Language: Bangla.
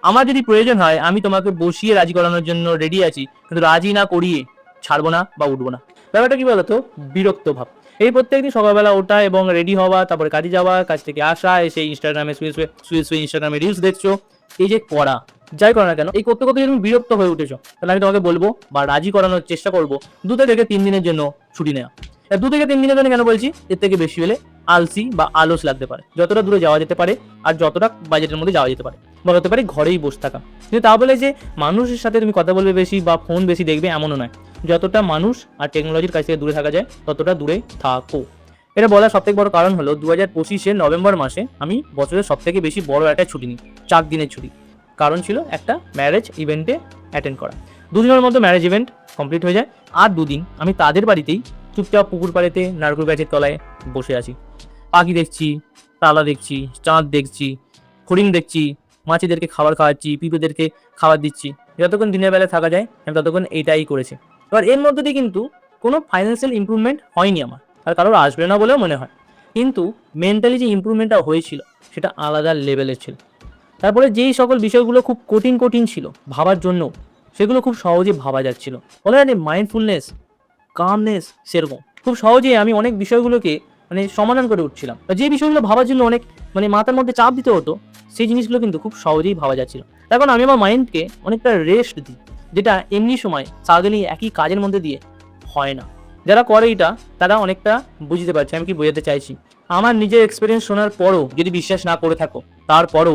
আমার যদি প্রয়োজন হয় আমি তোমাকে বসিয়ে রাজি করানোর জন্য রেডি আছি, কিন্তু রাজি না করিয়ে ছাড়বো না বা উঠবো না। ব্যাপারটা কি বলতো, বিরক্ত ভাব। এই প্রত্যেকদিন সকালবেলা ওঠা এবং রেডি হওয়া, তারপরে কাজে যাওয়া, কাজ থেকে আসা, এসে ইনস্টাগ্রামে শুয়ে শুয়ে শুয়ে শুয়ে ইনস্টাগ্রামে রিলস দেখছো, এই যে করা, যাই করো না কেন, এই করতে করতে যদি তুমি বিরক্ত হয়ে উঠেছো, তাহলে আমি তোমাকে বলবো বা রাজি করানোর চেষ্টা করবো 2 থেকে 3 দিনের জন্য ছুটি নেওয়া। 2 থেকে 3 দিনের জন্য কেন বলছি, এর থেকে বেশি হলে আলসি বা আলস লাগতে পারে। যতটা দূরে যাওয়া যেতে পারে আর যতটা বাজেটের মধ্যে যাওয়া যেতে পারে, বা হতে পারে ঘরেই বসে থাকা। কিন্তু তা বলে যে মানুষের সাথে তুমি কথা বলবে বেশি বা ফোন বেশি দেখবে এমনও নয়। যতটা মানুষ আর টেকনোলজির কাছ থেকে দূরে থাকা যায় ততটা দূরে থাকো। এটা বলার সবথেকে বড় কারণ হলো 2025-এর নভেম্বর মাসে আমি বছরের সবথেকে বেশি বড় একটা ছুটি নিই, 4 দিনের ছুটি। কারণ ছিল একটা ম্যারেজ ইভেন্টে অ্যাটেন্ড করা। 2 দিনের মধ্যে ম্যারেজ ইভেন্ট কমপ্লিট হয়ে যায়, আর 2 দিন আমি তাদের বাড়িতেই চুপচাপ পুকুর পাড়েতে নারকেল গাছের তলায় বসে আছি। পাখি দেখছি, তারা দেখছি, চাঁদ দেখছি, হরিণ দেখছি, মাছিদেরকে খাবার খাওয়াচ্ছি, পিঁপড়েদেরকে খাবার দিচ্ছি। যতক্ষণ দিনের বেলায় থাকা যায় আমি ততক্ষণ এইটাই করেছি। এবার এর মধ্যে দিয়ে কিন্তু কোনো ফাইন্যান্সিয়াল ইমপ্রুভমেন্ট হয়নি আমার, আর কারোর আসবে না বলেও মনে হয়। কিন্তু মেন্টালি যে ইমপ্রুভমেন্টটা হয়েছিল সেটা আলাদা লেভেলের ছিল। তারপরে যেই সকল বিষয়গুলো খুব কঠিন কঠিন ছিল ভাবার জন্য, সেগুলো খুব সহজে ভাবা যাচ্ছিল। বলে না মাইন্ডফুলনেস, কামনেস, সেরকম খুব সহজেই আমি অনেক বিষয়গুলোকে সমাধান করে উঠছিলাম। যে বিষয়গুলো ভাবার জন্য অনেক মাথার মধ্যে চাপ দিতে হতো, সেই জিনিসগুলো কিন্তু খুব সহজেই ভাবা যাচ্ছিল। এখন আমি আমার মাইন্ডকে অনেকটা রেস্ট দিই, যেটা এমনি সময় সারাদিনই একই কাজের মধ্যে দিয়ে হয় না। যারা করে এটা তারা অনেকটা বুঝতে পারছে আমি কি বোঝাতে চাইছি। আমার নিজের এক্সপিরিয়েন্স শোনার পরও যদি বিশ্বাস না করে থাকো, তারপরও